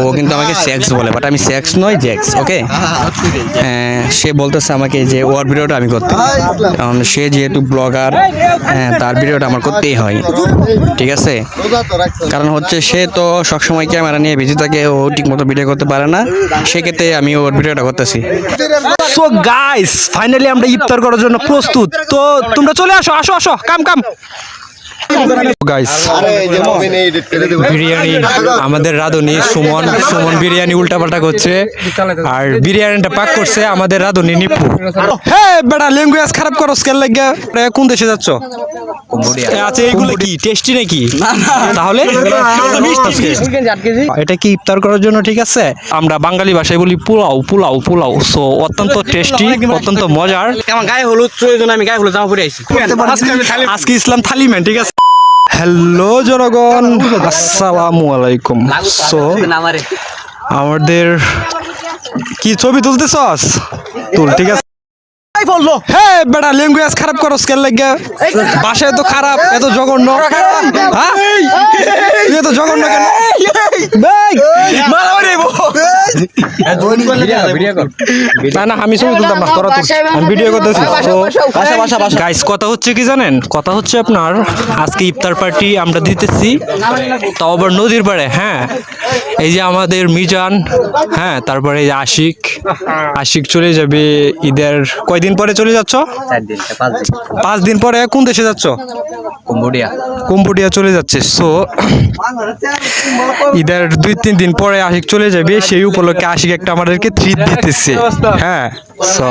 ও কিন্তু আমাকে সেক্স বলে, বাট আমি সেক্স নয়, জেক্স। ওকে, সে বলতেছে আমাকে যে ওর ভিডিওটা আমি করতে, কারণ সে যেহেতু ব্লগার, তার ভিডিওটা আমার করতেই হয়, ঠিক আছে। কারণ হচ্ছে সে তো সবসময় ক্যামেরা নিয়ে বিজি থাকে, ও ঠিক মতো ভিডিও করতে পারে না, সেক্ষেত্রে আমি ওর ভিডিওটা করতেছি। সো গাইস, ফাইনালি আমরা ইফতার করার জন্য প্রস্তুত। তো তোমরা চলে আসো, আসো আসো, কাম কাম। গাইস, বিরিয়ানি আমাদের রাঁধুনি সুমন বিরিয়ানি উল্টাপাল্টা করছে, আর বিরিয়ানিটা পাক করছে আমাদের রাঁধুনি নিপু। হ্যাঁ বেটা, ল্যাঙ্গুয়েজ খারাপ করো স্কেল লাগে। কোন দেশে যাচ্ছ? আচ্ছা, এইগুলো কি টেস্টি নাকি? তাহলে এটা কি ইফতার করার জন্য ঠিক আছে? আমরা বাঙালি ভাষায় বলি পোলাও পোলাও পোলাও। সো অত্যন্ত টেস্টি, অত্যন্ত মজার। আমার গায়ে হলুদ প্রয়োজন, আমি গায়ে হলুদ জামা পরে আইছি আজকে ইসলাম থালি ম্যান, ঠিক আছে। হ্যালো জনগণ, আসসালামু আলাইকুম। সো আমাদের কি ছবি তুলতেছস? তুল, ঠিক আছে। হ্যাঁ বেটা, ল্যাঙ্গুয়েজ খারাপ করো স্কেল লাগে। ভাষা এত খারাপ, এত জঘন্য। হ্যাঁ, তুই এত জঘন্য কেন? না না, আমি ছবি তুলতাম না, তোরা তুল, আমি ভিডিও করতেছি। গাইস, কথা হচ্ছে কি জানেন? কথা হচ্ছে আপনার আজকে ইফতার পার্টি আমরা দিতেছি, তাও আবার নদীর পাড়ে। হ্যাঁ, এই যে আমাদের মিজান, হ্যাঁ, তারপরে এই যে আশিক চলে যাবে ঈদের কয়দিন পরে চলে যাচ্ছ? 5 দিন পরে। কোন দেশে যাচ্ছ? কম্বোডিয়া চলে যাচ্ছে। সো ঈদের 2-3 দিন পরে আশিক চলে যাবে, সেই উপলক্ষে আশিক একটা আমাদেরকে ট্রিট দিতেছে। হ্যাঁ, সো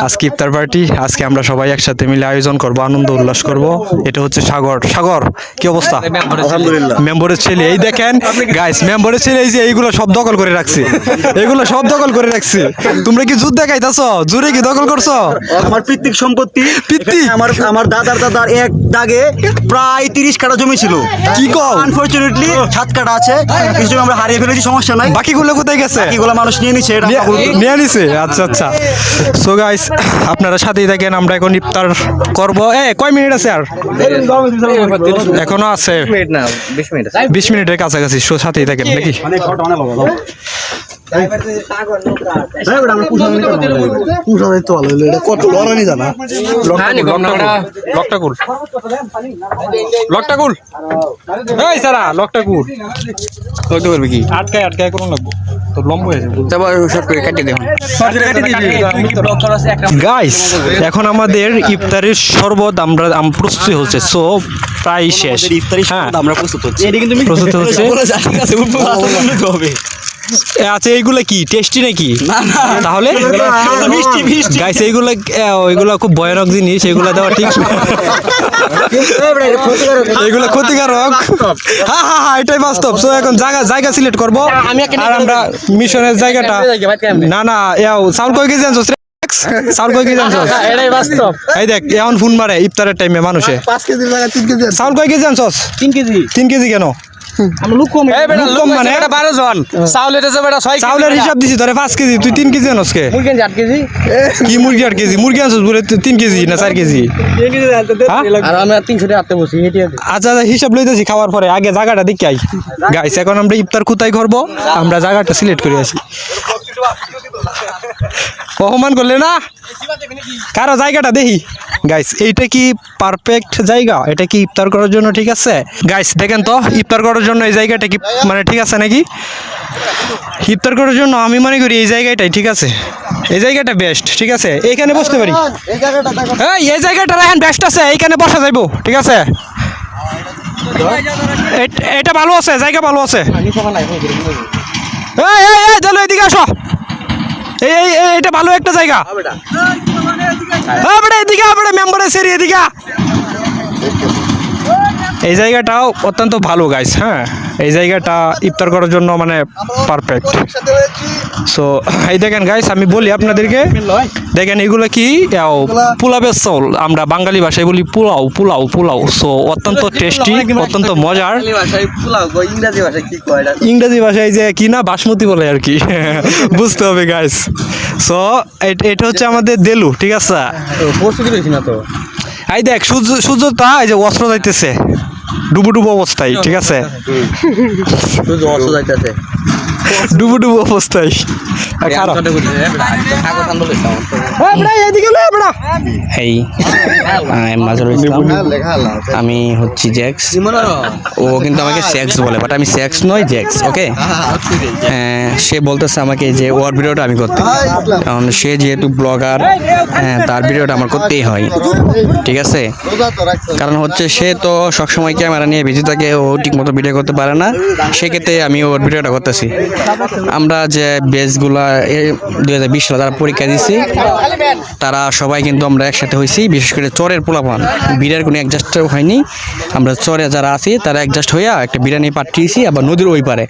আজকে ইফতার পার্টি, আজকে আমরা সবাই একসাথে মিলে আয়োজন করব, আনন্দ উল্লাস করব। এটা হচ্ছে সাগর, কি অবস্থা? আলহামদুলিল্লাহ। মেম্বরের ছেলে, এই দেখেন গাইস, মেম্বরের ছেলে এই যে এইগুলো সব দখল করে রাখছে, এগুলো সব দখল করে রাখছে। তোমরা কি যুদ্ধ দেখাইতাছ? জোরে কি দখল করছো? আমার পিতৃক সম্পত্তি, আমার দাদার এক দাগে প্রায় 30 কাঠা জমি ছিল। কি কও? আনফরচুনেটলি 7 কাঠা আছে, কিছু জমি আমরা হারিয়ে ফেলেছি, সমস্যা নাই। বাকিগুলো কোথায় গেছে? বাকিগুলো মানুষ নিয়ে নিছে, এটা নিয়ে নিছে। আচ্ছা আচ্ছা। সো গাইস, আপনারা সাথেই থাকেন, আমরা এখন ইফতার করব। কয় মিনিট আছে আর? এখনো আছে 20 মিনিটের কাছাকাছি। সো সাথেই থাকেন নাকি? আটকায় কোনো লাগবো তো লম্বা হয়েছে। গাইস, এখন আমাদের ইফতারের শরবত আমরা প্রস্তুত হচ্ছে। সো প্রায় শেষ। হ্যাঁ, আমরা প্রস্তুত হচ্ছি। প্রস্তুত হচ্ছে। আচ্ছা, এইগুলা কি টেস্টি নাকি? তাহলে গাইস, এইগুলা খুব ভয়ানক জিনিস, এগুলা দেওয়া ঠিক না, এগুলো ক্ষতিকারক। হ্যাঁ হ্যাঁ হ্যাঁ, এটাই বাস্তব। সো এখন জায়গা সিলেক্ট করবো, আর আমরা মিশনের জায়গাটা। না না, চাউল কয় কেজি আনছো? চাউল কয় কেজি আনছো? এই দেখ, এখন ফোন মারে ইফতারের টাইমে মানুষে। 5 কেজির জায়গায় 3 কেজি। চাউল কয় কেজি আনছস? 3 কেজি। 3 কেজি কেন? চাউলের হিসাব দিছি ধরে 5 কেজি, তুই 3 কেজি আনস কে? কি মুরগি 8 কেজি? মুরগি আনছস বলে 3 কেজি না 4 কেজি? আচ্ছা, হিসাব লইতেছি খাওয়ার পরে, আগে জায়গাটা দেখি আই। গাইস, এখন আমরা ইফতার কোথায় করবো, আমরা জায়গাটা সিলেক্ট করে আসি। অপমান করলে না কারো, জায়গাটা দেখি। গাইস, এইটা কি পারফেক্ট জায়গা? এটা কি ইফতার করার জন্য ঠিক আছে? গাইস দেখেন তো, ইফতার করার জন্য এই জায়গাটা কি মানে ঠিক আছে নাকি? ইফতার করার জন্য আমি মনে করি এই জায়গাটাই ঠিক আছে, এই জায়গাটা বেস্ট, ঠিক আছে। এইখানে বসতে পারি, এই জায়গাটা রাখেন, বেস্ট আছে, এইখানে বসা যাইবো, ঠিক আছে। এটা ভালো আছে, জায়গা ভালো আছে। চলো এদিকে আসো, এটা ভালো একটা জায়গা। এদিকে মেম্বারের সেরি, এদিকে। এই জায়গাটাও অত্যন্ত ভালো গাইস। হ্যাঁ, এই জায়গাটা ইফতার করার জন্য মানে পারফেক্ট। সো এই দেখেন গাইস, আমি বলি আপনাদেরকে, দেখেন এগুলো কি পোলাবের চাউল, আমরা বাঙালি ভাষায় বলি পোলাও পোলাও পোলাও। সো অত্যন্ত টেস্টি, অত্যন্ত মজার। ইংরেজি ভাষায় যে কি না বাসমতি বলে আর কি, বুঝতে হবে গাইস। সো এটা হচ্ছে আমাদের দেলু, ঠিক আছে। এই দেখ, সূর্যটা এই যে অস্ত্র যাইতেছে ডুবু অবস্থায়, ঠিক আছে। ডুবু ডুবু অবস্থায় খারাপ এই মাঝার ইসলাম, আমি হচ্ছি জ্যাক্স। ও কিন্তু আমাকে সেক্স বলে, বাট আমি সেক্স নয়, জ্যাক্স। ওকে, সে বলতেছে আমাকে যে ওর ভিডিওটা আমি করতে, কারণ সে যেহেতু ব্লগার, তার ভিডিওটা আমার করতেই হয়, ঠিক আছে। কারণ হচ্ছে সে তো সবসময় ক্যামেরা নিয়ে বিজি থাকে, ও ঠিক মতো ভিডিও করতে পারে না, সেক্ষেত্রে আমি ওর ভিডিওটা করতেছি। আমরা যে বেসগুলা 2020 সালে তারা পরীক্ষা দিছি, তারা সবাই কিন্তু আমরা একসাথে হয়েছি, বিশেষ করে চরের পোলাপান, বিড়ার কোনো অ্যাডজাস্ট হয়নি। আমরা চরে যারা আছি তারা অ্যাডজাস্ট হইয়া একটা বিরিয়ানি পাঠিয়েছি, আবার নদীর ওই পারে।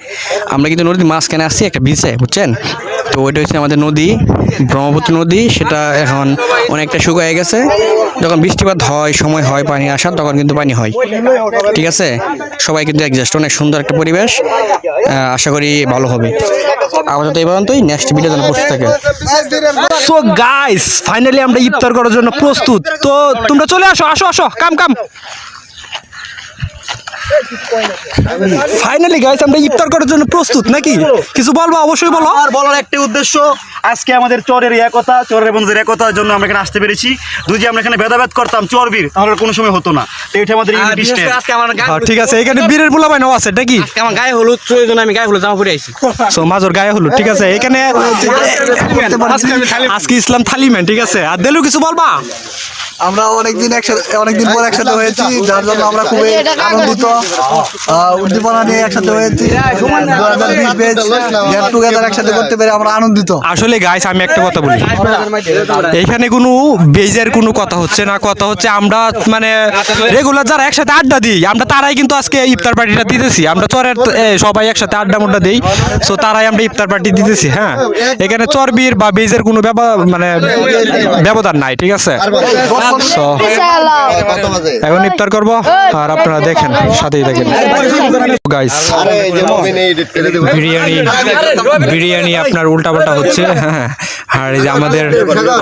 আমরা কিন্তু নদীর মাঝখানে আসছি একটা বিচে, বুঝছেন তো। ওইটা হচ্ছে আমাদের নদী, ব্রহ্মপুত্র নদী। সেটা এখন অনেকটা শুকিয়ে গেছে। যখন বৃষ্টিপাত হয়, সময় হয় পানি আসার, তখন কিন্তু পানি হয়, ঠিক আছে। সবাই কিন্তু অ্যাডজাস্ট, অনেক সুন্দর একটা পরিবেশ, আশা করি ভালো হবে। আপাতত এই পর্যন্তই, নেক্সট ভিডিও যেন প্রস্তুত থাকে। সো গাইস, ফাইনালি আমরা ইফতার করার জন্য প্রস্তুত। তো তোমরা চলে আসো, আসো আসো, কাম কাম। ফাইনালি গাইস, আমরা ইফতার করার জন্য প্রস্তুত নাকি? কিছু বলবো? অবশ্যই বলো। আর বলার একটা উদ্দেশ্য, আজকে আমাদের চরের একতা, চরের বন্ধুদের একতার জন্য আমরা এখানে আসতে পেরেছি। যদি আমরা এখানে ভেদাভেদ করতাম চরবীর, তাহলে কোনো সময় হতো না। তো এটা আমাদের ঠিক আছে, এখানে বীরের পোলাপান আছে নাকি? আমার গায়ে হলুদ, জন্য আমি গায়ে হলুদ জামা পরে আইছি। সো মাজর গায়ে হলুদ, ঠিক আছে। এখানে আজকে ইসলাম থালিম্যান, ঠিক আছে। আর দেলু কিছু বলবা? আমরা অনেকদিন পর একসাথে হয়েছি, যার জন্য আমরা খুবই আনন্দিত, উদ্দীপনা নিয়ে একসাথে হয়েছি। 2020 বেচ গেট টুগেদার একসাথে করতে পেরে আমরা আনন্দিত। আসলে গাইস, আমি একটা কথা বলি, এইখানে কোনো বেজের কোনো কথা হচ্ছে না। কথা হচ্ছে আমরা মানে রেগুলার যারা একসাথে আড্ডা দিই, আমরা তারাই কিন্তু আজকে ইফতার পার্টিটা দিতেছি। আমরা চরের সবাই একসাথে আড্ডা মুড্ডা দিই, সো তারাই আমরা ইফতার পার্টি দিতেছি। হ্যাঁ, এখানে চর্বির বা বেজের কোনো ব্যবধান নাই, ঠিক আছে। এখন ইফতার করবো, আর আপনারা দেখেন, সাথেই দেখেন গাইস। বিরিয়ানি আপনার উল্টাপাল্টা হচ্ছে। হ্যাঁ, আর এই যে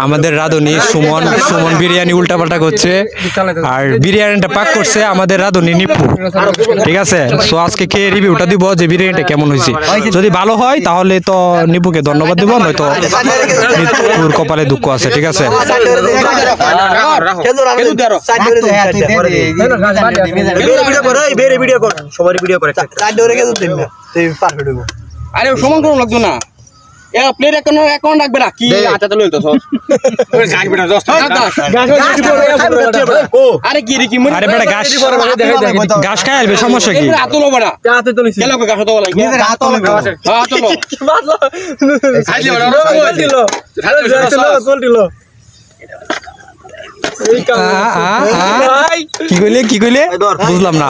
আমাদের রাঁধুনি সুমন বিরিয়ানি উল্টাপাল্টা করছে, আর বিরিয়ানিটা পাক করছে আমাদের রাঁধুনি নিপু, ঠিক আছে। সো আজকে খেয়ে রিভিউটা দিব যে বিরিয়ানিটা কেমন হয়েছে। যদি ভালো হয় তাহলে তো নিপুকে ধন্যবাদ দিব, নয়তো নিপুর কপালে দুঃখ আছে, ঠিক আছে। আরে সমান কোনো লাগতো না, প্লেট অ্যাকাউন্ট রাখবে না কি? আচ্ছা লইতো আরে কি রে কি? আরে বেটা ঘাস খাই আসবে, সমস্যা কি? আতলো বড়া কেন গাছ তো লাগে কি কইলে বুঝলাম না।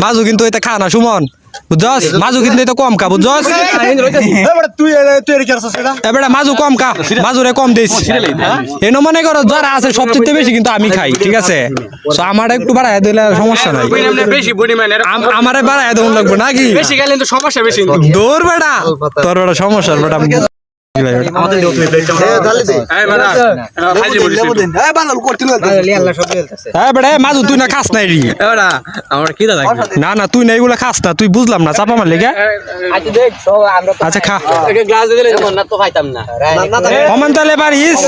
মাজু কিন্তু এটা খা না সুমন, বুঝছস? মাজু কিন্তু এটা কম খা, বুঝছস? এবারে মাজু কম খা, মাজুরে কম দিস। এনো মনে করো যারা আছে সবচেয়ে বেশি কিন্তু আমি খাই, ঠিক আছে। সো আমার একটু বাড়ায় দিলে সমস্যা নাই। আমারে বাড়ায় দেওয়া লাগবে নাকি? বেশি গেলে তো সমস্যা বেশি। দৌড় বেটা, তোর বেটা সমস্যা বেটা। মাজু তুই না খাস নাই রি? না না, তুই না এগুলা খাস না, তুই বুঝলাম না, চাপা মারলে গে। আচ্ছা খা, কমান তাহলে পারিস।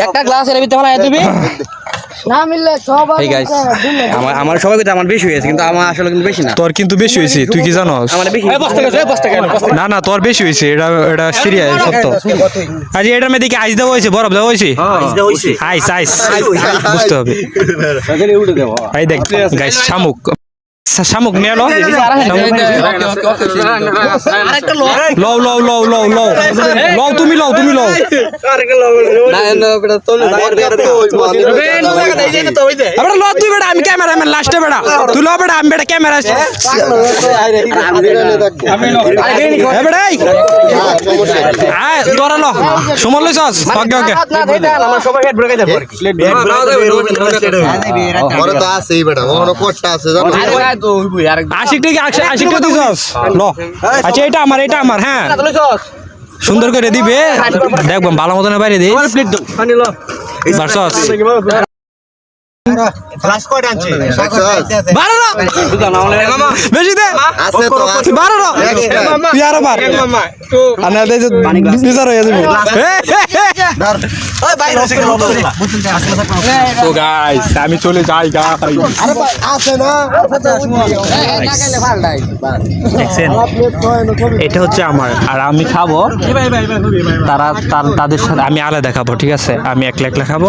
একটা গ্লাস এর ভিতরে দিবি না মিললে সব। আমার সবাই কিন্তু আমার বেশি হয়েছে, কিন্তু আমার আসলে কিন্তু বেশি না। তোর কিন্তু বেশি হয়েছে, তুই কি জানোস? না না, তোর বেশি হয়েছে, এটা সিরিয়াস সত্য। আজ এটার মধ্যে কি আইস দেওয়া হয়েছে, বরফ দেওয়া হয়েছে? আইস বুঝতে হবে। এই দেখ গাইস, শামুক নিয়ে লো, তুমি লও তুই বেটা, আমি ক্যামেরাম্যান লাস্টে বেটা, তুই লো বেটা, আমি বেটা ক্যামেরা তোরা লো সুমন লইছস। ওকে ওকে, আশিক দিছস লো। আচ্ছা এটা আমার হ্যাঁ, সুন্দর করে দিবে, দেখবাম ভালো মতন বাইরে দিই। বারো না বেশি দে বারো না তুই আরো বার আর না দে বিচার হয়ে যাবে তো গাইস আমি চলে যাই দেখছেন এটা হচ্ছে আমার আর আমি খাবো তাদের সাথে আমি আলাদা খাবো ঠিক আছে আমি একলা একলা খাবো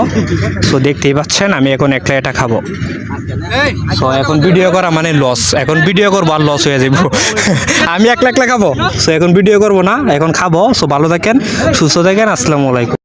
সো দেখতেই পাচ্ছেন আমি এখন একলা এটা খাবো সো এখন ভিডিও করা মানে লস এখন ভিডিও করবো আর লস হয়ে যাবো আমি একলা একলা খাবো সো এখন ভিডিও করবো না এখন খাবো সো ভালো থাকেন সুস্থ থাকেন আসসালামু আলাইকুম